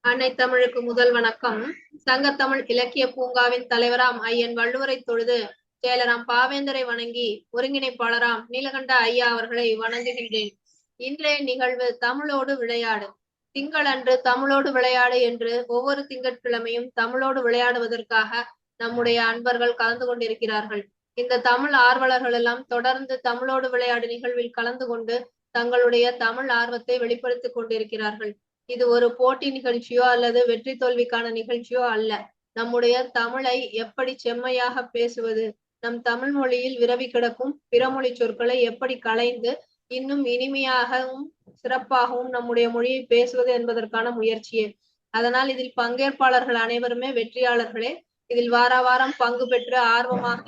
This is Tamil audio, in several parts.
அன்னை தமிழுக்கு முதல் வணக்கம். சங்கத்தமிழ் இலக்கிய பூங்காவின் தலைவராம் ஐயன் வள்ளுவரை தொழுது செயலராம் பாவேந்தரை வணங்கி ஒருங்கிணைப்பாளராம் நீலகண்ட ஐயா அவர்களை வணங்குகின்றேன். இன்றைய நிகழ்வு தமிழோடு விளையாடு. திங்களன்று தமிழோடு விளையாடு என்று ஒவ்வொரு திங்கட்கிழமையும் தமிழோடு விளையாடுவதற்காக நம்முடைய அன்பர்கள் கலந்து கொண்டிருக்கிறார்கள். இந்த தமிழ் ஆர்வலர்கள் எல்லாம் தொடர்ந்து தமிழோடு விளையாடு நிகழ்வில் கலந்து கொண்டு தங்களுடைய தமிழ் ஆர்வத்தை வெளிப்படுத்திக் கொண்டிருக்கிறார்கள். இது ஒரு போட்டி நிகழ்ச்சியோ அல்லது வெற்றி தோல்விக்கான நிகழ்ச்சியோ அல்ல. நம்முடைய தமிழை எப்படி செம்மையாக பேசுவது, நம் தமிழ் மொழியில் விரவி கிடக்கும் பிறமொழி சொற்களை எப்படி களைந்து இன்னும் இனிமையாகவும் சிறப்பாகவும் நம்முடைய மொழியை பேசுவது என்பதற்கான முயற்சியே. அதனால் இதில் பங்கேற்பாளர்கள் அனைவருமே வெற்றியாளர்களே. இதில் வார வாரம் பங்கு பெற்று ஆர்வமாக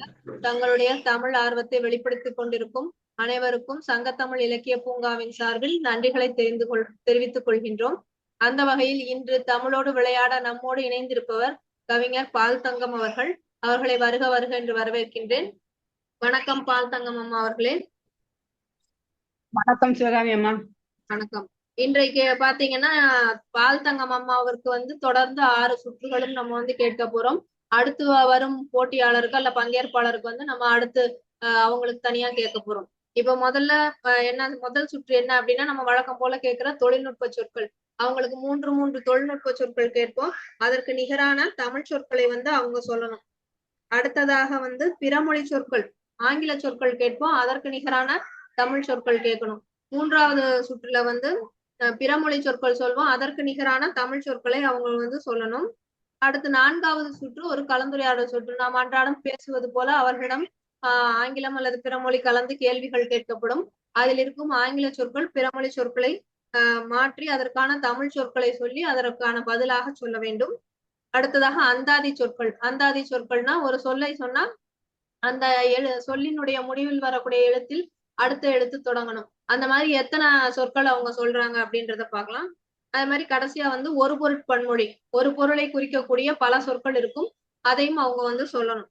தங்களுடைய தமிழ் ஆர்வத்தை வெளிப்படுத்திக் கொண்டிருக்கும் அனைவருக்கும் சங்கத்தமிழ் இலக்கிய பூங்காவின் சார்பில் நன்றிகளை தெரிவித்துக் கொள்கின்றோம். அந்த வகையில் இன்று தமிழோடு விளையாட நம்மோடு இணைந்திருப்பவர் கவிஞர் பால் தங்கம் அவர்கள். அவர்களை வருக வருக என்று வரவேற்கின்றேன். வணக்கம் பால் தங்கம் அம்மா அவர்களே. வணக்கம் சிவகாமி அம்மா. வணக்கம். இன்றைக்கு பாத்தீங்கன்னா பால் தங்கம் அம்மாவிற்கு தொடர்ந்து 6 சுற்றுகளும் நம்ம கேட்க போறோம். அடுத்து வரும் போட்டியாளருக்கு அல்ல பங்கேற்பாளருக்கு நம்ம அடுத்து அவங்களுக்கு தனியா கேட்க போறோம். இப்ப முதல் சுற்று என்ன அப்படின்னா, நம்ம வழக்கம் போல கேட்கிற தொழில்நுட்ப சொற்கள். அவங்களுக்கு 3 தொழில்நுட்ப சொற்கள் கேட்போம். அதற்கு நிகரான தமிழ் சொற்களை அவங்க சொல்லணும். அடுத்ததாக பிறமொழி சொற்கள், ஆங்கில சொற்கள் கேட்போம். அதற்கு நிகரான தமிழ் சொற்கள் கேட்கணும். 3வது சுற்றுல பிறமொழி சொற்கள் சொல்வோம். அதற்கு நிகரான தமிழ் சொற்களை அவங்க சொல்லணும். அடுத்து 4வது சுற்று ஒரு கலந்துரையாடல் சுற்று. நாம் அன்றாடம் பேசுவது போல அவர்களிடம் ஆங்கிலம் அல்லது பிறமொழி கலந்து கேள்விகள் கேட்கப்படும். அதில் இருக்கும் ஆங்கில சொற்கள் பிறமொழி சொற்களை மாற்றி அதற்கான தமிழ் சொற்களை சொல்லி அதற்கான பதிலாக சொல்ல வேண்டும். அடுத்ததாக அந்தாதி சொற்கள். அந்தாதி சொற்கள்னா ஒரு சொல்லை சொன்னா அந்த சொல்லினுடைய முடிவில் வரக்கூடிய எழுத்தில் அடுத்த எழுத்து தொடங்கணும். அந்த மாதிரி எத்தனை சொற்கள் அவங்க சொல்றாங்க அப்படின்றத பார்க்கலாம். அதே மாதிரி கடைசியா ஒரு பொருட்பன்மொழி, ஒரு பொருளை குறிக்கக்கூடிய பல சொற்கள் இருக்கும். அதையும் அவங்க சொல்லணும்.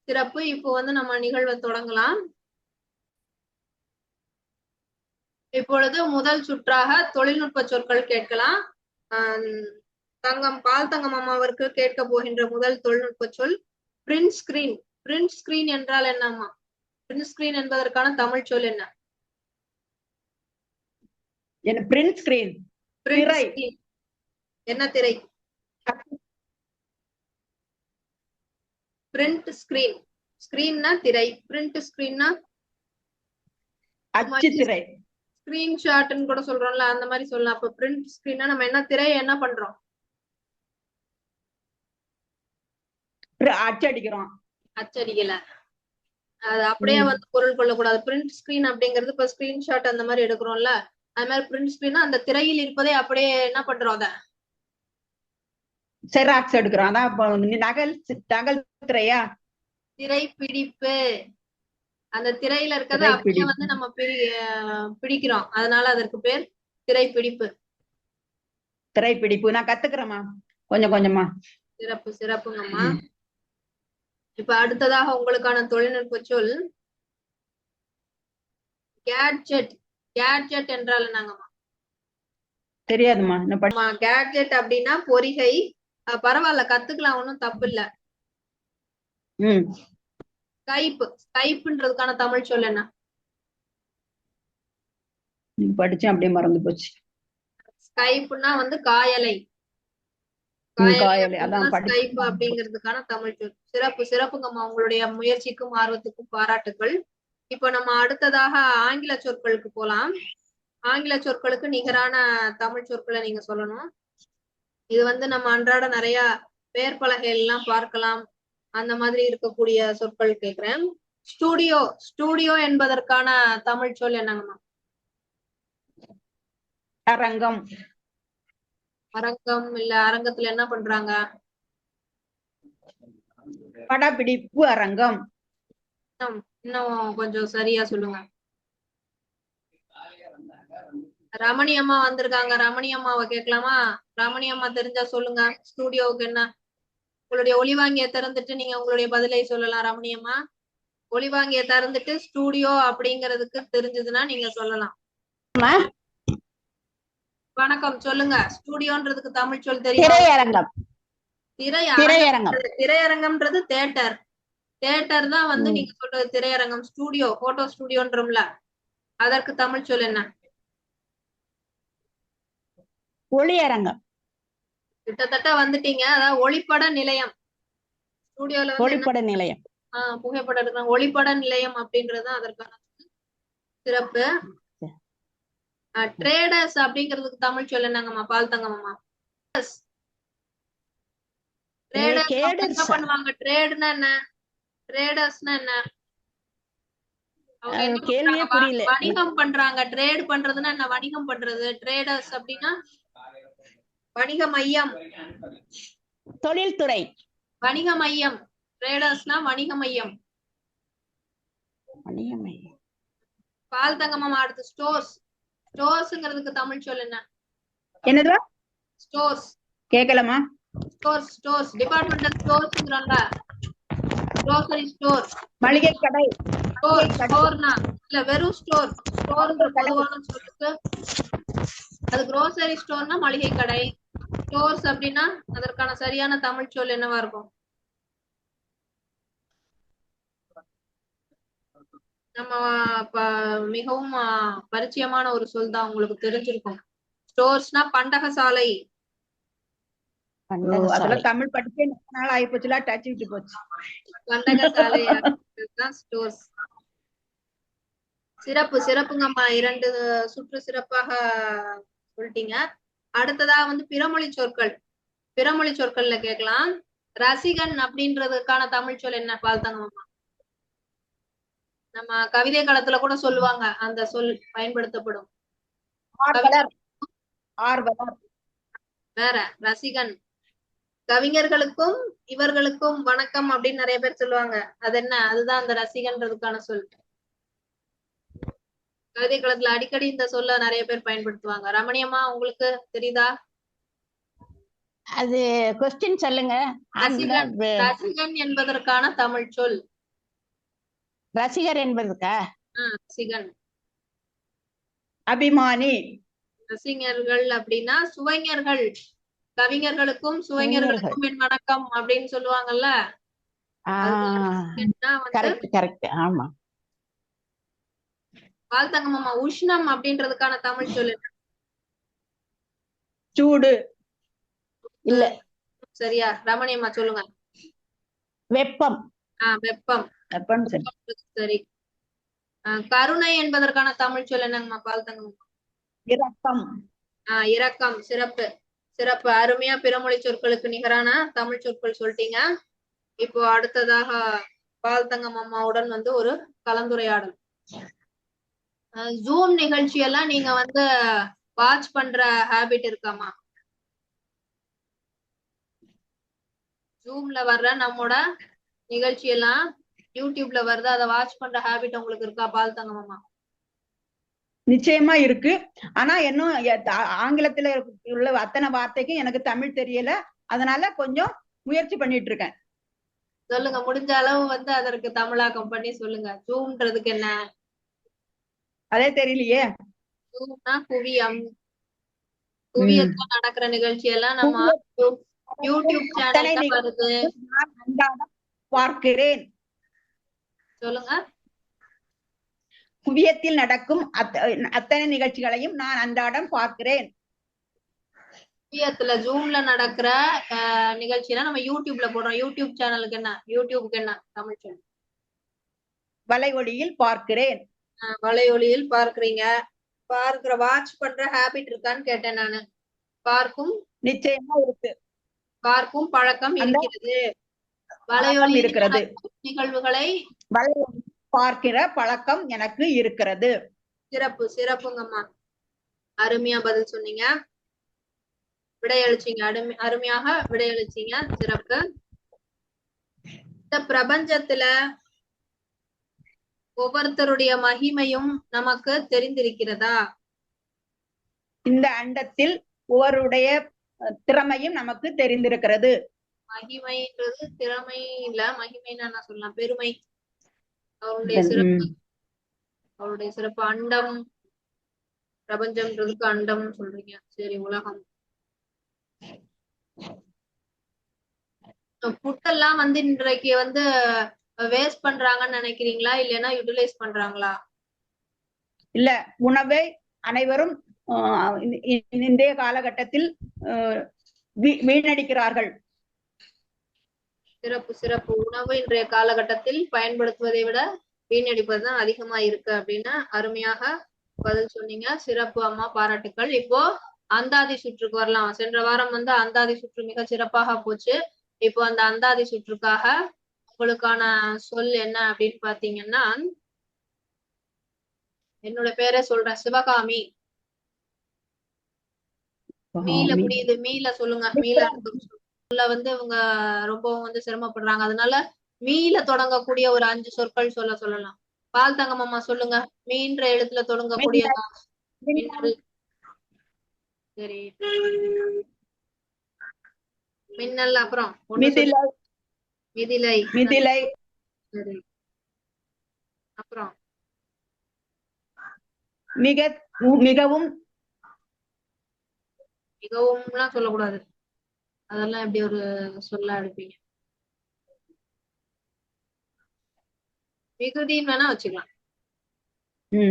சிறப்பு. இப்போ நம்ம நிகழ்வை தொடங்கலாம். இப்பொழுது முதல் சுற்றாக தொழில்நுட்ப சொற்கள் கேட்கலாம். பால் தங்கம் அம்மாவிற்கு கேட்க போகின்ற முதல் தொழில்நுட்ப சொல் பிரிண்ட் ஸ்கிரீன். பிரிண்ட் ஸ்கிரீன் என்றால் என்னம்மா? பிரிண்ட் ஸ்கிரீன் என்பதற்கான தமிழ் சொல் என்ன? பிரிண்ட் ஸ்கிரீன் என்ன? திரை. Print screen. ஸ்கிரீன்னா திரை, பிரிண்ட் ஸ்கிரீன்னா அச்சு திரை. ஸ்கிரீன்ஷாட்னு கூட சொல்றோம்ல, அந்த மாதிரி சொல்லலாம். அப்ப பிரிண்ட் ஸ்கிரீன்னா நம்ம என்ன திரையை என்ன பண்றோம்? அச்சடிக்கிறோம். அச்சடிக்கல, அது அப்படியே பொருள் கொள்ளக்கூடாது. பிரிண்ட் ஸ்கிரீன் அப்படிங்கிறது இப்ப ஸ்கிரீன்ஷாட் அந்த மாதிரி எடுக்கிறோம்ல, அது மாதிரி பிரிண்ட் ஸ்கிரீன்னா அந்த திரையில் இருப்பதை அப்படியே என்ன பண்றோம்? அத செராக்ஸ் எடுக்கிறோம். அதான் நகல் திரையா? திரைப்பிடிப்பு. அந்த திரையில இருக்கிறத அப்படியே நம்ம பிடிக்கிறோம். அதனால அதற்கு பேர் திரைப்பிடிப்பு. திரைப்பிடிப்பு. நான் கத்துக்கிறேம்மா கொஞ்சம் கொஞ்சமா. சிறப்பு சிறப்புங்கம்மா. இப்ப அடுத்ததாக உங்களுக்கான தொழில்நுட்ப சொல் கேட்ஜெட். கேட்ஜெட் என்றால் என்னங்கம்மா? தெரியாதுமா. கேட்ஜெட் அப்படின்னா பொறிகை. பரவாயில்ல, கத்துக்கலாம், ஒன்னும் தப்பு இல்ல. ஸ்கைப். ஸ்கைப்ன்றதுக்கான தமிழ் சொல் என்ன? படிச்சேன், அப்படியே மறந்து போச்சு. ஸ்கைப்னா காயலை. ஸ்கைப் அப்படிங்கிறதுக்கான தமிழ் சொல். சிறப்பு சிறப்புங்கம்மா. உங்களுடைய முயற்சிக்கும் ஆர்வத்துக்கும் பாராட்டுக்கள். இப்ப நம்ம அடுத்ததாக ஆங்கில சொற்களுக்கு போலாம். ஆங்கில சொற்களுக்கு நிகரான தமிழ் சொற்களை நீங்க சொல்லணும். இது நம்ம அன்றாட நிறைய பெயர் பலகைகள் எல்லாம் பார்க்கலாம். அந்த மாதிரி இருக்கக்கூடிய சொற்கள் கேட்கிறேன். ஸ்டூடியோ. ஸ்டூடியோ என்பதற்கான தமிழ் சொல் என்னங்கம்மா? அரங்கம். அரங்கம் இல்ல, அரங்கத்துல என்ன பண்றாங்க? படப்பிடிப்பு அரங்கம். இன்னும் கொஞ்சம் சரியா சொல்லுங்க. ரமணி அம்மா வந்திருக்காங்க. ரமணி அம்மாவை கேட்கலாமா? ரமணி அம்மா தெரிஞ்சா சொல்லுங்க. ஸ்டூடியோவுக்கு என்ன? உங்களுடைய ஒளிவாங்கிய திறந்துட்டு நீங்க உங்களுடைய பதிலை சொல்லலாம். ரமணி அம்மா, ஒளிவாங்கிய திறந்துட்டு ஸ்டூடியோ அப்படிங்கிறதுக்கு தெரிஞ்சதுன்னா நீங்க சொல்லலாம். வணக்கம், சொல்லுங்க. ஸ்டூடியோன்றதுக்கு தமிழ் சொல் தெரியும்? திரையரங்கம். திரையரங்கம். திரையரங்கம்ன்றது தியேட்டர். தியேட்டர் தான் வந்து நீங்க சொல்றது திரையரங்கம். ஸ்டூடியோ, போட்டோ ஸ்டூடியோன்றோம்ல, அதற்கு தமிழ் சொல் என்ன? ஒளியரங்கம். கிட்டத்தட்ட வந்துட்டீங்க. அதாவது ஒளிப்பட நிலையம். ஸ்டூடியோல வந்து ஒளிப்பட நிலையம். புகைப்படம் எடுக்கிறாங்க. ஒளிப்பட நிலையம் அப்படின்றது அதற்கான சிறப்பு. ட்ரேடர்ஸ் அப்படிங்கிறதுக்கு தமிழ் சொல் என்னங்கம்மா? பால் தங்கம்மா. ட்ரேடர்ஸ் என்ன பண்ணுவாங்க? ட்ரேட்னா என்ன? ட்ரேடர்ஸ்னா என்ன? அவங்க என்ன கேள்வியே பண்றாங்க? புரியல. வணிகம் பண்றாங்க. ட்ரேட் பண்றதுன்னா என்ன? வணிகம் பண்றது. ட்ரேடர்ஸ் அப்படின்னா வணிக மையம், தொழில்துறை. வணிக மையம். ட்ரேடர்ஸ்னா வணிக மையம். பால் தங்கம்மா. அடுத்து ஸ்டோர்ஸ். ஸ்டோர்ஸ்ங்கிறதுக்கு தமிழ் சொல் என்ன? என்னது? ஸ்டோர்ஸ். கேக்கலமா? ஸ்டோர்ஸ் டிபார்ட்மெண்டல் ஸ்டோர்ஸ்ங்கறல. grocery ஸ்டோர், மளிகை கடை. ஸ்டோர்னா இல்ல வெறும் ஸ்டோர். ஸ்டோர்ன்ற பொதுவான சொல்லுக்கு அது grocery ஸ்டோர்னா மளிகை கடை. ஸ்டோர்ஸ் அப்படின்னா அதற்கான சரியான தமிழ் சொல் என்னவா இருக்கும்? நம்ம மிகவும் பரிச்சயமான ஒரு சொல் தான், உங்களுக்கு தெரிஞ்சிருக்கும். ஸ்டோர்ஸ்னா பண்டகசாலை. அதெல்லாம் தமிழ் படிச்சே நாள் ஆயிப்போச்சுல, டச் விட்டு போச்சு. பண்டகசாலை தான் ஸ்டோர்ஸ். சிறப்புங்கம்மா. 2 சுற்று சிறப்பாக சொல்லிட்டீங்க. அடுத்ததா வந்து பிறமொழி சொற்கள். பிறமொழி சொற்கள்ல கேட்கலாம். ரசிகன் அப்படின்றதுக்கான தமிழ் சொல் என்ன? பால்தங்கம்மா. நம்ம கவிதை களத்துல கூட சொல்லுவாங்க, அந்த சொல் பயன்படுத்தப்படும். வேற ரசிகன். கவிஞர்களுக்கும் இவர்களுக்கும் வணக்கம் அப்படின்னு நிறைய பேர் சொல்லுவாங்க. அது என்ன? அதுதான் அந்த ரசிகன்றதுக்கான சொல். கவிதை களத்துல அடிக்கடி இந்த சொல்ல நிறைய பேர் பயன்படுத்துவாங்க. ரமணியம்மா, உங்களுக்கு தெரியுதா? அது கொஸ்டின் சொல்லுங்க. ரசிகன் என்பதற்கான தமிழ் சொல். ரசிகர் என்பதற்கா? ரசிகன். அபிமானி. ரசிகர்கள் அப்படின்னா சுவைஞர்கள். கவிஞர்களுக்கும் சுவைஞர்களுக்கும் என் வணக்கம் அப்படின்னு சொல்லுவாங்கல்ல. கரெக்ட். ஆமா. பால்தங்கம்மா, உஷ்ணம் அப்படின்றதுக்கான தமிழ் சொல் என்ன? சூடு. இல்ல. சரியா? ரமணியம்மா சொல்லுங்க. வெப்பம். வெப்பம். சரி. கருணை என்பதற்கான தமிழ் சொல் என்னங்கம்மா? பால்தங்கம்மா. இரக்கம். இரக்கம். சிறப்பு. அருமையா பிறமொழி சொற்களுக்கு நிகரான தமிழ் சொற்கள் சொல்லிட்டீங்க. இப்போ அடுத்ததாக பால்தங்கம் அம்மாவுடன் வந்து ஒரு கலந்துரையாடல். ஜூம் நிகழ்ச்சி எல்லாம் நீங்க வந்து வாட்ச் பண்ற ஹாபிட் இருக்காமா? ஜூம்ல வர்ற நம்மோட நிகழ்ச்சி எல்லாம் யூடியூப்ல வருது, அதை வாட்ச் பண்ற ஹாபிட் உங்களுக்கு இருக்கா பால்தங்கம்மா? நிச்சயமா இருக்கு. ஆனா இன்னும் ஆங்கிலத்துல உள்ள அத்தனை வார்த்தைக்கும் எனக்கு தமிழ் தெரியல. அதனால கொஞ்சம் முயற்சி பண்ணிட்டு இருக்கேன். சொல்லுங்க, முடிஞ்ச அளவு வந்து அதற்கு தமிழாக்கம் பண்ணி சொல்லுங்க. ஜூம்ன்றதுக்கு என்ன? அதே தெரியலையே. ஜூம்னா குவியம். குவியத்துல நடக்கிற நிகழ்ச்சி எல்லாம் நம்ம யூடியூப் சேனல்ல வருது. பார்க்கிறேன். சொல்லுங்க. குவியத்தில் நடக்கும் அத்தனை நிகழ்ச்சிகளையும் நான் அன்றாடம் பார்க்கிறேன். குவியத்துல ஜூம்ல நடக்கிற நிகழ்ச்சியெல்லாம் நம்ம யூடியூப்ல போடுறோம். யூடியூப் சேனலுக்கு என்ன? யூடியூபுக்கு என்ன தமிழ் சொல்? வலையொலியில் பார்க்கிறேன். வலையொலியில் பார்க்கிறீங்க. பார்க்கிற வாட்ச் பண்ற ஹாபிட் இருக்கான்னு கேட்டேன் நானு. பார்க்கும் நிச்சயமா இருக்கு. பார்க்கும் பழக்கம் இருக்கிறது. வலையொலி இருக்கிறது. நிகழ்வுகளை பார்க்கிற பழக்கம் எனக்கு இருக்கிறது. சிறப்புங்கம்மா. அருமையா பதில் சொன்னீங்க. விடையளிச்சீங்க. அருமையாக விடையளிச்சீங்க. சிறப்பு. இந்த பிரபஞ்சத்துல ஒவ்வொருத்தருடைய மகிமையும் நமக்கு தெரிந்திருக்கிறதா? இந்த அண்டத்தில் ஒவ்வொருடைய திறமையும் நமக்கு தெரிந்திருக்கிறது. மகிமைன்றது திறமை இல்ல, மகிமைன்னு என்ன சொல்லலாம்? பெருமை. அவருடைய சிறப்பு. அண்டம், பிரபஞ்சம்ன்றதுக்கு அண்டம்னு சொல்றீங்க. சரி, உலகம். புட்டெல்லாம் வந்து இன்றைக்கு வந்து வேஸ்ட் பண்றாங்கன்னு நினைக்கிறீங்களா, இல்லைன்னா யூட்டிலைஸ் பண்றாங்களா? இல்ல, உணவை அனைவரும் இன்றைய காலகட்டத்தில் வீணடிக்கிறார்கள். சிறப்பு சிறப்பு. உணவு இன்றைய காலகட்டத்தில் பயன்படுத்துவதை விட வீணடிப்பதுதான் அதிகமா இருக்கு அப்படின்னு அருமையாக பதில் சொன்னீங்க. சிறப்பு அம்மா, பாராட்டுக்கள். இப்போ அந்தாதி சுற்றுக்கு வரலாம். சென்ற வாரம் வந்து அந்தாதி சுற்று மிக சிறப்பாக போச்சு. இப்போ அந்த அந்தாதி சுற்றுக்காக உங்களுக்கான சொல் என்ன அப்படின்னு பாத்தீங்கன்னா, என்னோட பேரை சொல்றேன், சிவகாமி. மீல முடியுது, மீல சொல்லுங்க. மீல வந்து இவங்க ரொம்பவும் வந்து சிரமப்படுறாங்க. அதனால மீல தொடங்கக்கூடிய ஒரு 5 சொற்கள் சொல்லலாம். பால் தங்கம் அம்மா சொல்லுங்க. மீன்ற எழுத்துல தொடங்கக்கூடிய. சரி, மின்னல். அப்புறம் மிதிலை. மிதிலை. சரி, அப்புறம் மிகவும். மிகவும்லாம் சொல்லக்கூடாது. அதெல்லாம் எப்படி ஒரு சொல்ல எடுப்பீங்க? மிகுதின்னு வேணா வச்சுக்கலாம்.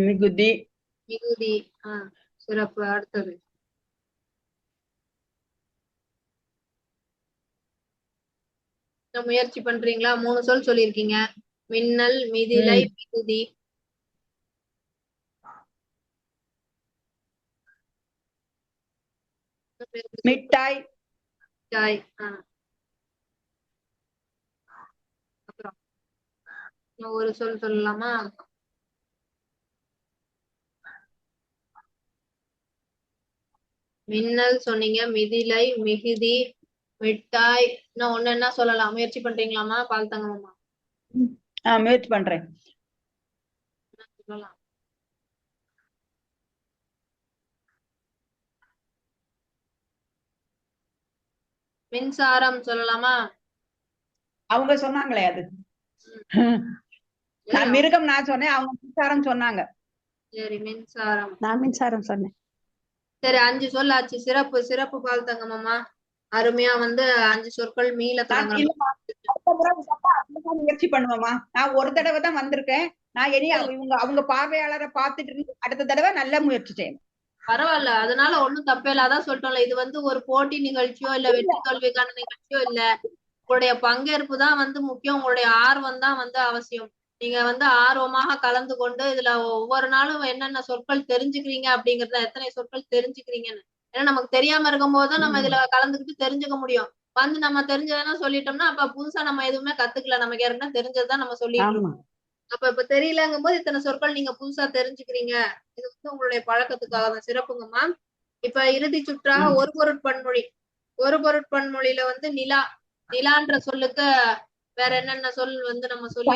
மிகுதி. மிகுதி. சிறப்பு. அடுத்தது முயற்சி பண்றீங்களா? 3 சொல் சொல்லிருக்கீங்க. மின்னல், மிதிலை, மிகுதி. மிட்டாய். அப்புறம் ஒரு சொல் சொல்லலாமா? மின்னல் சொன்னீங்க, மிதிலை, மிகுதி, மிட்டாய். இன்னும் ஒண்ணு என்ன சொல்லலாம்? முயற்சி பண்றீங்களாமா பால் தங்கம்மா? முயற்சி பண்றேன். சொல்லலாம். மின்சாரம் சொல்லலாமா? அவங்க சொன்னாங்களே அது. மிருகம் நான் சொன்னேன், அவங்க மின்சாரம் சொன்னாங்க. சரி, மின்சாரம். நான் மின்சாரம் சொன்னேன். சரி, 5 சொல்லாச்சு. சிறப்பு சிறப்பு பால் தங்கம்மா. அருமையா வந்து 5 சொற்கள் மீள தொடங்க. முயற்சி பண்ணுவோமா? நான் ஒரு தடவை தான் வந்திருக்கேன். நான் இனி அவங்க பார்வையாளரை பார்த்துட்டு இருந்து அடுத்த தடவை நல்ல முயற்சி செய்யணும். பரவாயில்ல, அதனால ஒண்ணும் தப்பே இல்ல. அதான் சொல்லிட்டோம்ல, இது வந்து ஒரு போட்டி நிகழ்ச்சியோ இல்ல வெற்றி தோல்விக்கான நிகழ்ச்சியோ இல்ல. உங்களுடைய பங்கேற்பு தான் வந்து முக்கியம். உங்களுடைய ஆர்வம் தான் வந்து அவசியம். நீங்க வந்து ஆர்வமாக கலந்து கொண்டு இதுல ஒவ்வொரு நாளும் என்னென்ன சொற்கள் தெரிஞ்சுக்கிறீங்க அப்படிங்கறத, எத்தனை சொற்கள் தெரிஞ்சுக்கிறீங்கன்னு. ஏன்னா நமக்கு தெரியாம இருக்கும் போதுதான் நம்ம இதுல கலந்துக்கிட்டு தெரிஞ்சுக்க முடியும். வந்து நம்ம தெரிஞ்சதெல்லாம் சொல்லிட்டோம்னா அப்ப புதுசா நம்ம எதுவுமே கத்துக்கல. நமக்கு ஏற்கனவே தெரிஞ்சதுதான் நம்ம சொல்லிட்டு இருக்கோம். இப்ப தெரியலங்கும் போது இத்தனை சொற்கள் நீங்க புதுசா தெரிஞ்சுக்கிறீங்க. இது வந்து உங்களுடைய பழக்கத்துக்காக தான். சிறப்புங்கம்மா. இப்ப இறுதி சுற்றாக ஒரு பொருட்பன்மொழி. ஒரு பொருட்பன்மொழியில வந்து நிலா. நிலான்ற சொல்லுக்கு வேற என்னென்ன சொல் வந்து நம்ம சொல்லி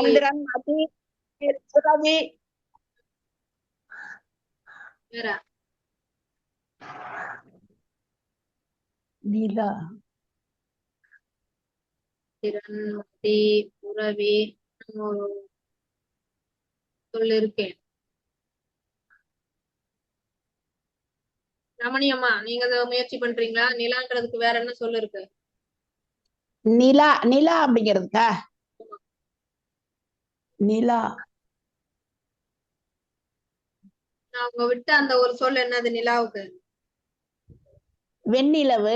வேற? நிலா, திறன், மதி, புறவி சொல் இருக்கேன். ரமணியம்மா, நீங்க முயற்சி பண்றீங்களா? நிலான்றதுக்கு வேற என்ன சொல் இருக்கு? நிலா. நிலா அப்படிங்கிறதுக்கா? நிலா. அவங்க விட்டு அந்த ஒரு சொல் என்னது நிலாவுக்கு? வெண்ணிலவு.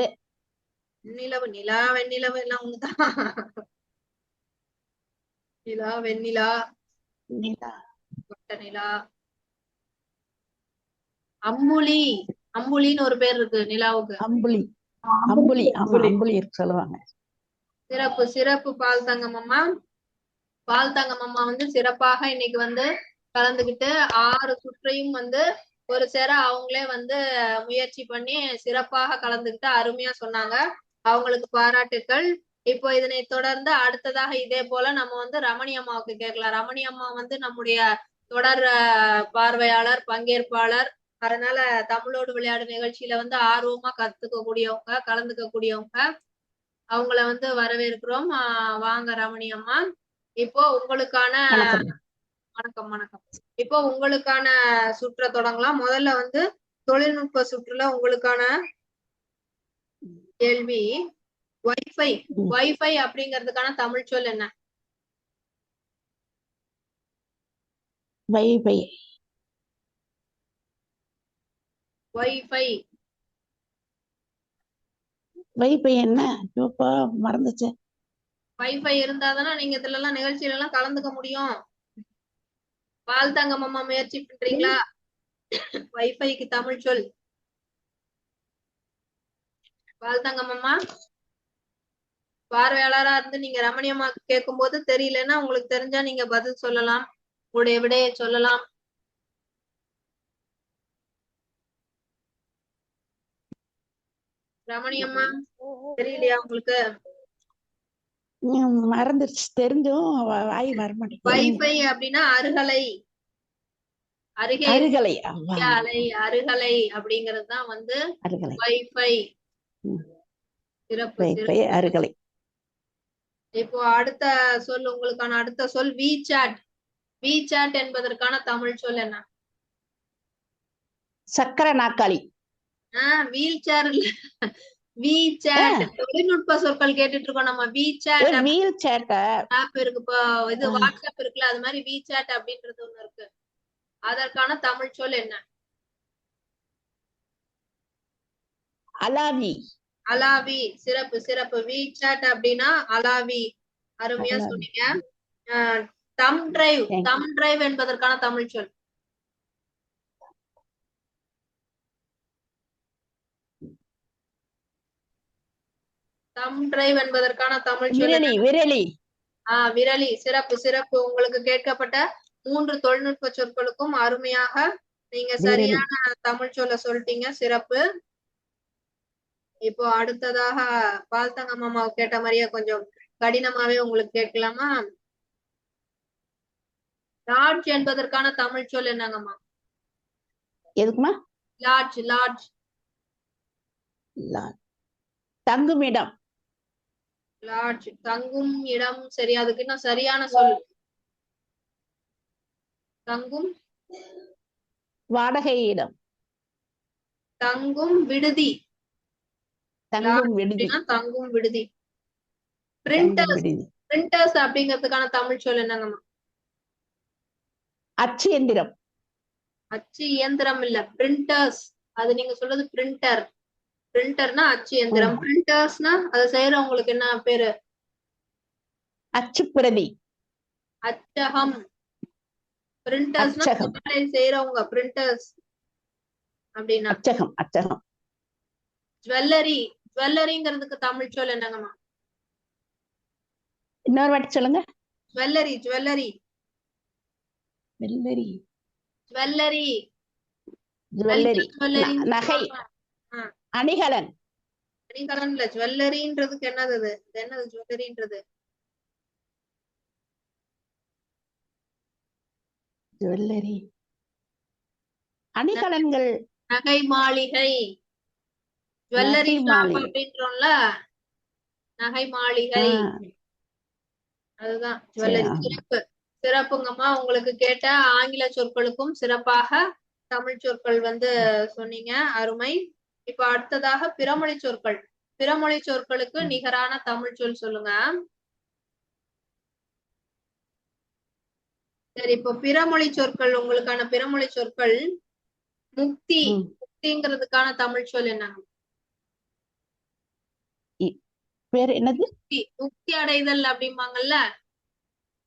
நிலவு. நிலா வெண்ணிலவு எல்லாம் ஒண்ணுதான். நிலா, வெண்ணிலா, நிலா, கொட்ட நிலா. அம்புலி. அம்புலின்னு ஒரு பேர் இருக்கு நிலாவுக்கு. அம்புலி. அம்புலி. ஆமா, அம்புலி இருக்கு சொல்லுவாங்க. சிறப்பு சிறப்பு பால் தங்கம் அம்மா. பால் தங்கம் அம்மா வந்து சிறப்பாக இன்னைக்கு வந்து கலந்துகிட்டு 6 சுற்றையும் வந்து ஒரு சேர அவங்களே வந்து முயற்சி பண்ணி சிறப்பாக கலந்துகிட்டு அருமையா சொன்னாங்க. அவங்களுக்கு பாராட்டுக்கள். இப்போ இதனை தொடர்ந்து அடுத்ததாக இதே போல நம்ம வந்து ரமணி அம்மாவுக்கு கேட்கலாம். ரமணி அம்மா வந்து நம்முடைய தொடர் பார்வையாளர், பங்கேற்பாளர். அதனால தமிழோடு விளையாடு நிகழ்ச்சியில வந்து ஆர்வமா கத்துக்க கூடியவங்க, கலந்துக்க கூடியவங்க. அவங்கள வந்து வரவேற்கிறோம். வாங்க ரமணி அம்மா. இப்போ உங்களுக்கான வணக்கம். வணக்கம். இப்போ உங்களுக்கான சுற்ற தொடங்கலாம். முதல்ல வந்து தொழில்நுட்ப சுற்றுல உங்களுக்கான கேள்வி வைஃபை. ம். வைஃபை அப்படிங்கிறதுக்கான தமிழ் சொல் என்ன? வைஃபை வைஃபை வைஃபை என்ன இப்ப மறந்துச்சு. வைஃபை இருந்தாதானே நீங்க இதுல எல்லாம் நிகழ்ச்சியில எல்லாம் கலந்துக்க முடியும். பால் தங்கம் அம்மா முயற்சி பண்றீங்களா? வைஃபைக்கு தமிழ் சொல். பால் தங்கம் அம்மா பார்வையாளரா இருந்து நீங்க ரமணியம்மாக்கு கேட்கும் போது தெரியலன்னா உங்களுக்கு தெரிஞ்சா நீங்க பதில் சொல்லலாம், உங்களுடைய விடையை சொல்லலாம். ரமணியம்மா தெரியலையா உங்களுக்கு? மறந்துருச்சு, தெரிஞ்சும் வாய் வர மாட்டேங்குது. வைஃபை அப்படின்னா அருகலை, அருகே அருகலை அலை, அருகலை அப்படிங்கிறது தான் வந்து அருகலை வைஃபை. ம். சிறப்பு வைஃபை சிறப்பு. அருகலை. இப்போ அடுத்த சொல், உங்களுக்கான அடுத்த சொல் விசாட். விசாட் என்பதற்கான தமிழ் சொல் என்ன? சக்கர நாற்காலி. வீல் சேர் இல்ல, விசாட். தொழில்நுட்ப சொற்கள் கேட்டுட்டு இருக்கோம் நம்ம. விசாட் வீல் சேட்ட ஆப் இருக்கு, இப்போ இது வாட்ஸ்அப் இருக்குல்ல, அது மாதிரி விசாட் அப்படின்றது ஒண்ணு இருக்கு. அதற்கான தமிழ் சொல் என்ன? அலாவி. அலாவி. சிறப்பு சிறப்பு. விசாட் அப்படின்னா அலாவி. அருமையா அலாவி. சொன்னீங்க. Thumb drive. Thank you. Thumb drive என்பதற்கான தமிழ் சொல். தம் டிரைவ் என்பதற்கான தமிழ் சொல் என்ன? விரலி. விரலி. விரலி. சிறப்பு சிறப்பு. உங்களுக்கு கேட்கப்பட்ட 3 தொழில்நுட்ப சொற்களுக்கும் அருமையாக நீங்க சரியான தமிழ் சொல்ல சொல்லிட்டீங்க. சிறப்பு. இப்போ அடுத்ததாக பால்தங்கம் அம்மாவை கேட்ட மாதிரியே கொஞ்சம் கடினமாவே உங்களுக்கு கேட்கலாமா? லாட்ஜ் என்பதற்கான தமிழ் சொல் என்னங்கம்மா? எதுக்குமா? லாட்ஜ். லாட்ஜ் தங்கும் இடம். லாட்ஜ் தங்கும் இடம். சரி, அதுக்கு இன்னும் சரியான சொல். தங்கும் வாடகை இடம். தங்கும் விடுதி. தங்கும் விடுதி. தங்கும் விடுதி. தங்கும் பிரிண்டர்ஸ். விடுதி. பிரிண்டர்ஸ் அப்படிங்கிறதுக்கான தமிழ் சொல் என்னங்கம்மா? அச்சு எந்திரம். அச்சு இயந்திரம் இல்ல, பிரிண்டர்ஸ். அது நீங்க சொல்றது பிரிண்டர். பிரிண்டர்னா அச்சு இயந்திரம். பிரிண்டர்ஸ்னா அதை செய்யறவங்களுக்கு என்ன பேரு? அச்சுப்பிரதி. அச்சகம். பிரிண்டர்ஸ்னா அச்சகம். செய்யறவங்க பிரிண்டர்ஸ் அப்படின்னா. அச்சகம். அச்சகம். ஜுவல்லரி. ஜுவல்லரிங்கிறதுக்கு தமிழ் சொல் என்னங்கம்மா? இன்னொரு வாட்டி சொல்லுங்க. ஜுவல்லரி. ஜுவல்லரி. வெள்ளரி. ஜுவல்லரி. ஜுவல்லரி. ஜுவல்லரி. நகை. அணிகலன். அணிகலன் இல்ல, ஜுவல்லரின்றதுக்கு என்னது? அது என்னது ஜுவல்லரின்றது? ஜுவல்லரி. அணிகலன்கள். நகை மாளிகை. ஜுவல்லரி நகை ஷாப் மாளிகை. அப்படின்றோம்ல, நகை மாளிகை. அதுதான் ஜுவல்லரி. சிறப்பு சிறப்புங்கம்மா. உங்களுக்கு கேட்ட ஆங்கில சொற்களுக்கும் சிறப்பாக தமிழ் சொற்கள் வந்து சொன்னீங்க. அருமை. இப்ப அடுத்ததாக பிறமொழி சொற்கள். பிறமொழி சொற்களுக்கு நிகரான தமிழ் சொல் சொல்லுங்க. சரி, இப்போ பிறமொழி சொற்கள், உங்களுக்கான பிறமொழி சொற்கள் முக்தி. முக்திங்கிறதுக்கான தமிழ் சொல் என்ன? பேர் என்னது? முக்தி அடைதல் அப்படிம்பாங்கல்ல,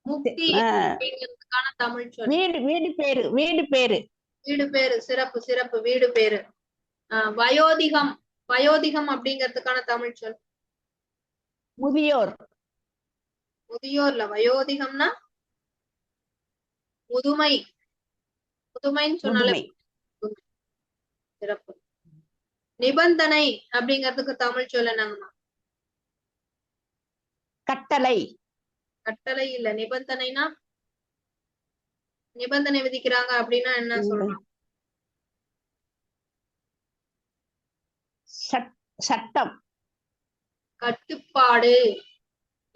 முக்தி அப்படிங்கிறதுக்கான தமிழ் சொல். வீடு. வீடு பேரு. வீடு பேரு. வீடு பேரு. சிறப்பு சிறப்பு. வீடு பேரு. வயோதிகம். வயோதிகம் அப்படிங்கிறதுக்கான தமிழ் சொல். முதியோர். முதியோர்ல வயோதிகம்னா முதுமை. முதுமைன்னு சொன்னாலே சிறப்பு. நிபந்தனை அப்படிங்கிறதுக்கு தமிழ் சொல் என்னங்கம்மா? கட்டளை. கட்டளை இல்ல, நிபந்தனைனா நிபந்தனை விதிக்கிறாங்க அப்படின்னா என்ன சொல்லலாம்? சட்டம். கட்டுப்பாடு.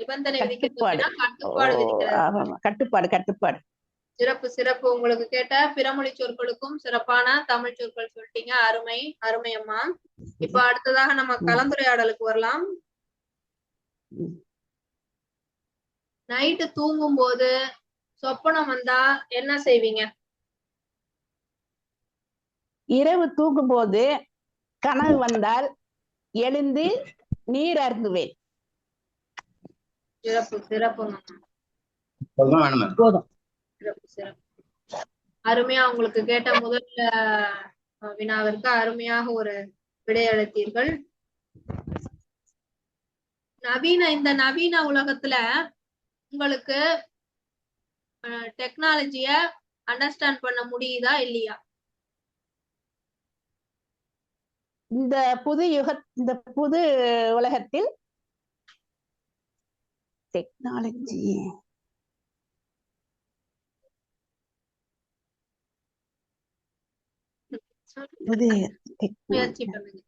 நிபந்தனை விதிக்கிறதுனா கட்டுப்பாடு விதிக்கிறது. கட்டுப்பாடு. கட்டுப்பாடு. சிறப்பு சிறப்பு. உங்களுக்கு கேட்ட பிறமொழி சொற்களுக்கும் சிறப்பான தமிழ் சொற்கள் சொல்லிட்டீங்க. அருமை அருமை அம்மா. இப்ப அடுத்ததாக நம்ம கலந்துரையாடலுக்கு வரலாம். நைட்டு தூங்கும் போது சொப்பனம் வந்தா என்ன செய்வீங்க? இரவு தூங்கும் போது கனவு வந்தால் எழுந்து நீர் அருந்துவேன். சிறப்பு சிறப்புங்க. போதும். சிறப்பு சிறப்பு. அருமையா உங்களுக்கு கேட்ட முதல் வினாவிற்கு அருமையாக ஒரு விடையளித்தீர்கள். இந்த நவீன உலகத்துல உங்களுக்கு டெக்னாலஜிய அண்டர்ஸ்டாண்ட் பண்ண முடியுதா இல்லையா? இந்த புது உலகத்தில் டெக்னாலஜி முயற்சி பண்ணுங்க.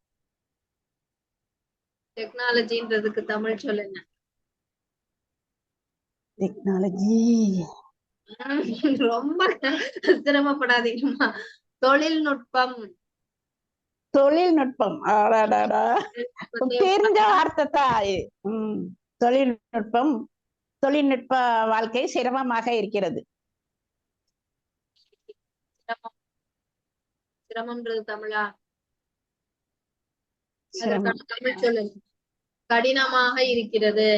டெக்னாலஜின்றதுக்கு தமிழ் சொல்லுங்க. டெக்னாலஜி ரொம்ப சிரமப்படாதீங்கம்மா. தொழில்நுட்பம். தொழில்நுட்பம் தெரிஞ்ச வார்த்தை தான். தொழில்நுட்பம். தொழில்நுட்ப வாழ்க்கை சிரமமாக இருக்கிறது. சிரமம்ன்றது தமிழா? தமிழ் சொல்லுங்க. கடினமாக இருக்கிறது.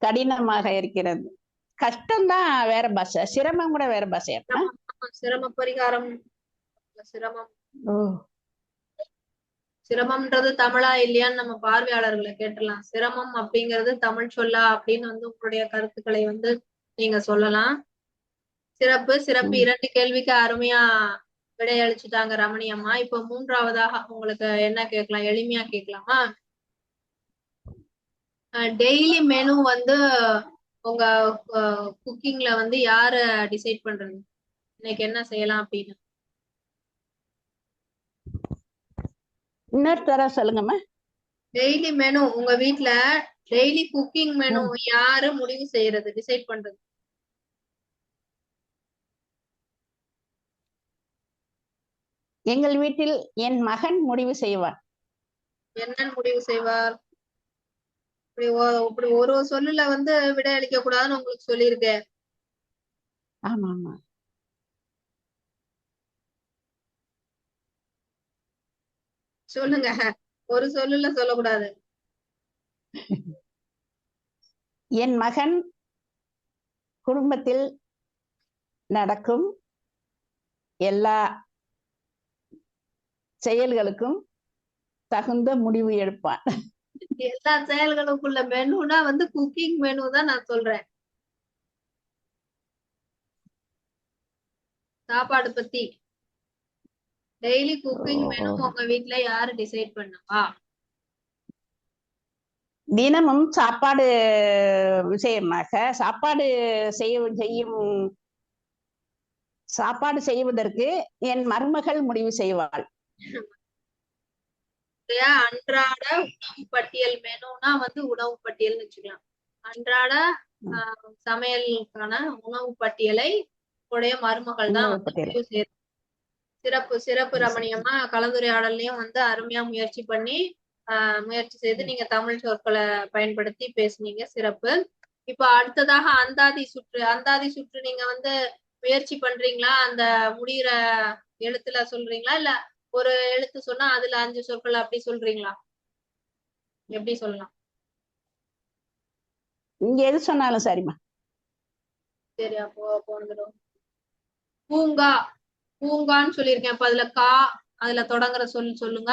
கடினமாக இருக்கிறது. கஷ்டம்தான் வேற பாஷை, சிரமம் கூட வேற பாஷை. சிரம பரிகாரம். சிரமம் சிரமம்ன்றது தமிழா இல்லையான்னு நம்ம பார்வையாளர்களை கேட்டலாம். சிரமம் அப்படிங்கிறது தமிழ் சொல்லா அப்படின்னு உங்களுடைய கருத்துக்களை நீங்க சொல்லலாம். சிறப்பு சிறப்பு. 2 கேள்விக்கு அருமையா விடையளிச்சுட்டாங்க ரமணி அம்மா. இப்ப 3வதாக உங்களுக்கு என்ன கேட்கலாம்? எளிமையா கேட்கலாமா? டெய்லி மெனு உங்க குக்கிங்ல யாரு டிசைட் பண்றது? இன்னைக்கு என்ன செய்யலாம் அப்படின்னு இன்னொரு தர சொல்லுங்கம்மா. டெய்லி மெனு உங்க வீட்ல டெய்லி குக்கிங் மெனு யாரு முடிவு செய்யறது, டிசைட் பண்றது? எங்கள் வீட்டில் என் மகன் முடிவு செய்வார். என்ன முடிவு செய்வார்? இப்படி ஒரு சொல்லுல விடை அளிக்க கூடாதுன்னு உங்களுக்கு சொல்லியிருக்கேன். ஆமா ஆமா. சொல்லுங்க. ஒரு சொல்லுல சொல்லக்கூடாது. என் மகன் குடும்பத்தில் நடக்கும் எல்லா செயல்களுக்கும் தகுந்த முடிவு எடுப்பான். எல்லா செயல்களுக்குள்ள மெனுனா குக்கிங் மெனு தான் நான் சொல்றேன். சாப்பாடு பத்தி டெய்லி குக்கிங் மெனு உங்க வீட்ல யாரு டிசைட் பண்ணுவா? தினமும் சாப்பாடு விஷயமாக சாப்பாடு செய்வதற்கு என் மருமகள் முடிவு செய்வாள். அன்றாட பட்டியல் மெனுனா உணவு பட்டியல்னு வச்சுக்கலாம். அன்றாட சமையலுக்கான உணவு பட்டியலை உடைய மருமகள் தான் முடிவு செய்யறது. சிறப்பு சிறப்பு ரமணியம்மா. கலந்துரையாடலையும் அருமையா முயற்சி செய்து நீங்க தமிழ் சொற்களை பயன்படுத்தி பேசுனீங்க. சிறப்பு. இப்ப அடுத்ததாக அந்தாதி சுற்று நீங்க முயற்சி பண்றீங்களா? அந்த முடிகிற எழுத்துல சொல்றீங்களா, இல்ல ஒரு எழுத்து சொன்னா அதுல 5 சொற்கள் அப்படி சொல்றீங்களா? எப்படி சொல்லலாம்? நீங்க எது சொன்னாலும் சரிம்மா. சரி, அப்போ வந்துடும். பூங்கா. பூங்கான்னு சொல்லியிருக்கேன். அப்ப அதுல தொடங்குற சொல்லுங்க.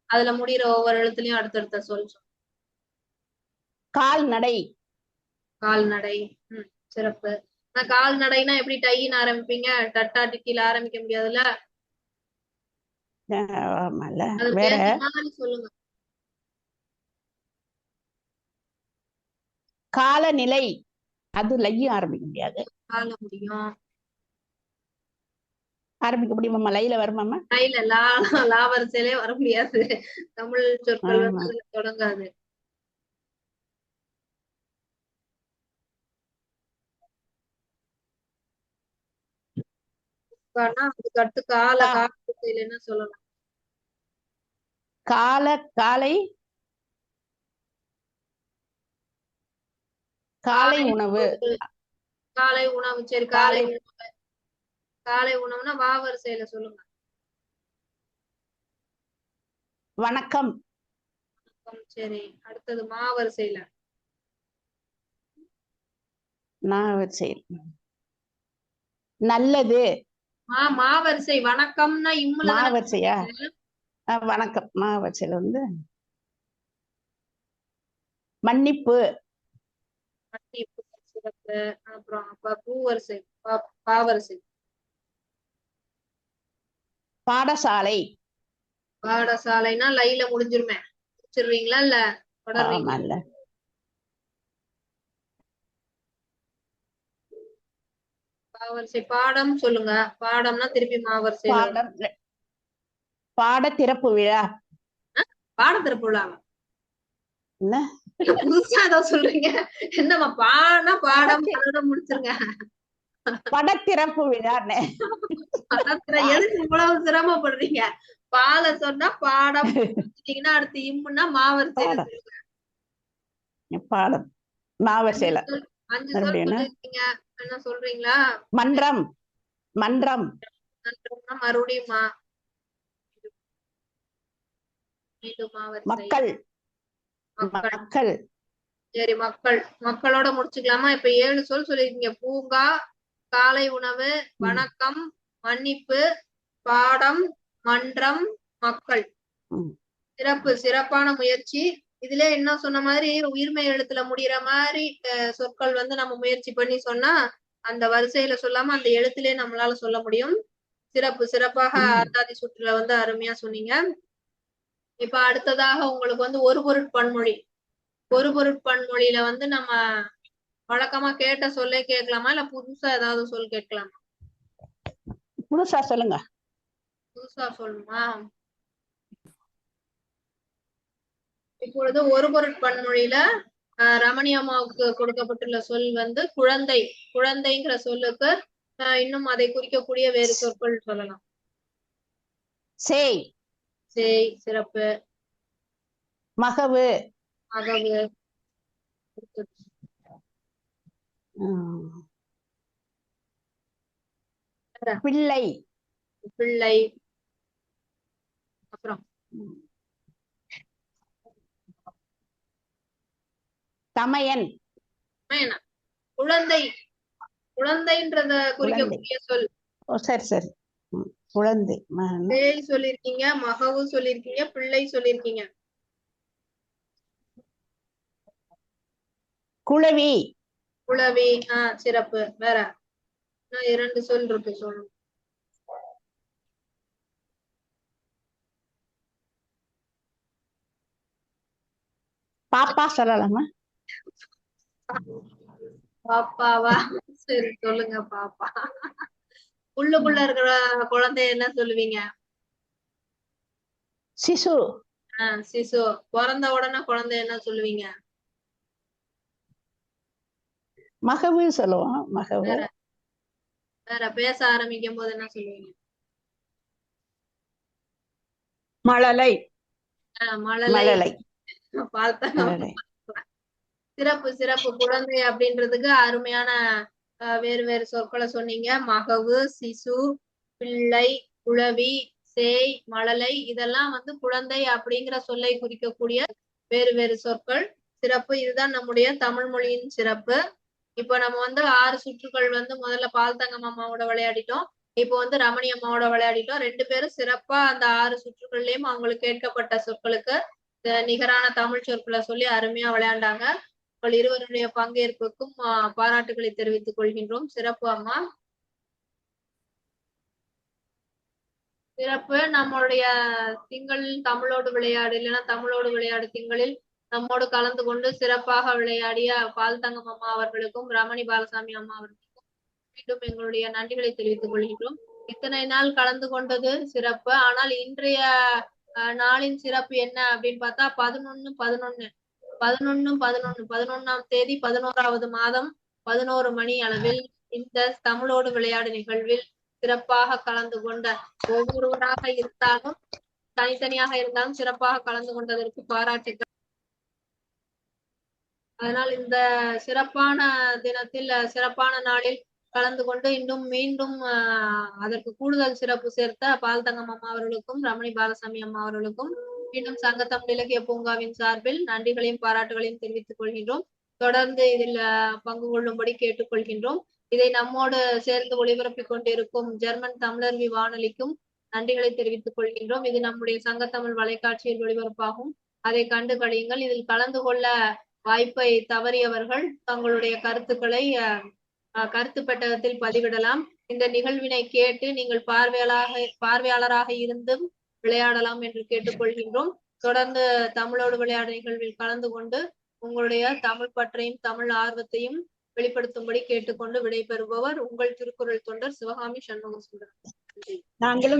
அதுல முடிகிற ஒவ்வொரு எழுத்துலயும் அடுத்தடுத்த சொல். கால்நடை. கால்நடை. சிறப்பு. கால்நடைனா எப்படி டைன்னு ஆரம்பிப்பீங்க? டட்டா டிக்கில ஆரம்பிக்க முடியாதுல்ல. வேற சொல்லுங்க. காலநிலை. அது லையும் ஆரம்பிக்க முடியாது. கால முடியும். ஆரம்பிக்க முடியுமா? லைல வருமாமா? லைல லா வரிசையிலே வர முடியாது. தமிழ் சொற்கள் தொடங்காது. அதுக்கு அடுத்து கால கா- காலத்தில் என்ன சொல்லலாம்? காலை காலை உணவு. காலை உணவு. சரி, காலை காலை உணவுனா வா வரிசையில சொல்லுங்க. வணக்கம். சரி, அடுத்தது மா வரிசையில. சரி, நல்லது. மா வரிசை. வணக்கம்னா இம்முல மா தானே வரிசையா? சொல்றீங்க? வணக்கம் மா வரிசையில வந்து மன்னிப்பு. மன்னிப்பு. சிறப்பு. அப்புறம் பூ வரிசை. பா வரிசை. பாடசாலை. பாடசாலைனா லைல முடிஞ்சிருமே. முடிச்சிருவீங்களா இல்ல தொடர்வீங்களா? ஆமால்ல. பாவரிசை. பாடம் சொல்லுங்க. பாடம்னா திருப்பி மாவரிசையில வரும். பாடம் பாட திறப்பு விழா. பாட திறப்பு விழாவா? என்ன புதுசா ஏதோ சொல்றீங்க. என்னம்மா பாடம் பாடம் அதோட முடிச்சிருங்க. படத்திறப்பு விழான்னு. எதுக்கு இவ்வளவு சிரமப்படுறீங்க? பால சொன்னா பாடம் முடிச்சிட்டீங்கன்னா அடுத்து இம்முன்னா மாவரிசையில பாடம் சொல்லுங்க. பாடம் மா வரிசையில 5 சொல் மறுபடியும் என்ன? சொல்லிருக்கீங்க. என்ன சொல்றீங்களா? மன்றம். மன்றம் நன்றம்னா மறுபடியும் மீண்டும் மாவரிசை. மக்கள். மக்கள். மக்கள். சரி, மக்கள். மக்களோட முடிச்சுக்கலாமா? இப்ப 7 சொல் சொல்லிருக்கீங்க. பூங்கா, காலை உணவு, வணக்கம், மன்னிப்பு, பாடம், மன்றம், மக்கள். சிறப்பு. சிறப்பான முயற்சி. இதுல என்ன சொன்ன மாதிரி உயிர்மெய் எழுத்துல முடியற மாதிரி சொற்கள் வந்து நம்ம முயற்சி பண்ணி சொன்னா அந்த வரிசையில சொல்லாம அந்த எழுத்திலே நம்மளால சொல்ல முடியும். சிறப்பு. சிறப்பாக அந்தாதி சுற்றுல வந்து அருமையா சொன்னீங்க. இப்ப அடுத்ததாக உங்களுக்கு வந்து ஒரு பொருட்பன்மொழி. ஒரு பொருட்பன்மொழியில வந்து நம்ம வழக்கமா கேட்ட சொல்லே கேட்கலாமா இல்ல புதுசா ஏதாவது சொல் கேட்கலாமா? புதுசா சொல்லுங்க. புதுசா சொல்லணுமா? இப்பொழுது ஒரு பொருட்பன்மொழியில ரமணி அம்மாவுக்கு கொடுக்கப்பட்டுள்ள சொல் வந்து குழந்தை. குழந்தைங்கிற சொல்லுக்கு இன்னும் அதை குறிக்கக்கூடிய வேறு சொற்கள் சொல்லலாம். சேய். சேய். சிறப்பு. மகவு. மகவு. பிள்ளை. பிள்ளை. அப்புறம் தமையன். குழந்தை. குழந்தைன்றத குறிக்கக்கூடிய சொல். சரி சரி. குழந்தை. சேய் சொல்லிருக்கீங்க, மகவு சொல்லிருக்கீங்க, பிள்ளை சொல்லிருக்கீங்க. குளவி. குளவி. சிறப்பு. வேற 2 சொல் இருக்கு சொல்லணும். பாப்பா சொல்லலாமா? பாப்பாவா? சரி, சொல்லுங்க. பாப்பா. உள்ளுக்குள்ள இருக்கிற குழந்தைய என்ன சொல்லுவீங்க? சிசு. சிசு. பிறந்த உடனே குழந்தை என்ன சொல்லுவீங்க? மகவு சொல்லுவோம். மகவு. வேற பேச ஆரம்பிக்கும் போது என்ன சொல்லுவீங்க? மழலை. மழலை. சிறப்பு. சிறப்பு. குழந்தை அப்படின்றதுக்கு அருமையான வேறு வேறு சொற்களை சொன்னீங்க. மகவு, சிசு, பிள்ளை, குளவி, சேய், மழலை இதெல்லாம் வந்து குழந்தை அப்படிங்கிற சொல்லை குறிக்கக்கூடிய வேறு வேறு சொற்கள். சிறப்பு. இதுதான் நம்முடைய தமிழ் மொழியின் சிறப்பு. இப்ப நம்ம வந்து 6 சுற்றுகள் வந்து முதல்ல பால்தங்கம் அம்மாவோட விளையாடிட்டோம். இப்போ வந்து ரமணி அம்மாவோட விளையாடிட்டோம். 2 பேரும் சிறப்பா அந்த 6 சுற்றுகள்லயும் அவங்களுக்கு கேட்கப்பட்ட சொற்களுக்கு நிகரான தமிழ் சொற்களை சொல்லி அருமையா விளையாண்டாங்க. உங்கள் இருவருடைய பங்கேற்புக்கும் பாராட்டுகளை தெரிவித்துக் கொள்கின்றோம். சிறப்பு அம்மா. சிறப்பு. நம்மளுடைய திங்களில் தமிழோடு விளையாடு இல்லைன்னா தமிழோடு விளையாடு திங்களில் நம்மோடு கலந்து கொண்டு சிறப்பாக விளையாடிய பால்தங்கம் அம்மா அவர்களுக்கும் ரமணி பாலசாமி அம்மா அவர்களுக்கும் மீண்டும் எங்களுடைய நன்றிகளை தெரிவித்துக் கொள்கின்றோம். இத்தனை நாள் கலந்து கொண்டது சிறப்பு. ஆனால் இன்றைய நாளின் சிறப்பு என்ன அப்படின்னு பார்த்தா 11/11/11/11 தேதி 11வது மாதம் 11 மணி அளவில் இந்த தமிழோடு விளையாடு நிகழ்வில் சிறப்பாக கலந்து கொண்ட ஒவ்வொருவராக இருந்தாலும் தனித்தனியாக இருந்தாலும் சிறப்பாக கலந்து கொண்டதற்கு பாராட்டுகள். அதனால் இந்த சிறப்பான தினத்தில் சிறப்பான நாளில் கலந்து கொண்டு இன்னும் மீண்டும் அதற்கு கூடுதல் சிறப்பு சேர்த்த பால்தங்கம் அம்மா அவர்களுக்கும் ரமணி பாலசாமி அம்மா அவர்களுக்கும் மீண்டும் சங்கத்தமிழ் இலக்கிய பூங்காவின் சார்பில் நன்றிகளையும் பாராட்டுகளையும் தெரிவித்துக் கொள்கின்றோம். தொடர்ந்து இதில் பங்கு கொள்ளும்படி கேட்டுக்கொள்கின்றோம். இதை நம்மோடு சேர்ந்து ஒளிபரப்பிக் கொண்டிருக்கும் ஜெர்மன் தமிழர்வி வானொலிக்கும் நன்றிகளை தெரிவித்துக் கொள்கின்றோம். இது நம்முடைய சங்கத்தமிழ் வலைக்காட்சியில் ஒளிபரப்பாகும். அதை கண்டு கழியுங்கள். இதில் கலந்து கொள்ள வாய்ப்பை தவறியவர்கள் தங்களுடைய கருத்துக்களை கருத்து பெட்டகத்தில் பதிவிடலாம். இந்த நிகழ்வினை கேட்டு நீங்கள் பார்வையாளராக இருந்தும் விளையாடலாம் என்று கேட்டுக்கொள்கின்றோம். தொடர்ந்து தமிழோடு விளையாட நிகழ்வில் கலந்து கொண்டு உங்களுடைய தமிழ் பற்றையும் தமிழ் ஆர்வத்தையும் வெளிப்படுத்தும்படி கேட்டுக்கொண்டு விடைபெறுபவர் உங்கள் திருக்குறள் தொண்டர் சிவகாமி சண்முக சுந்தரம். நாங்களும்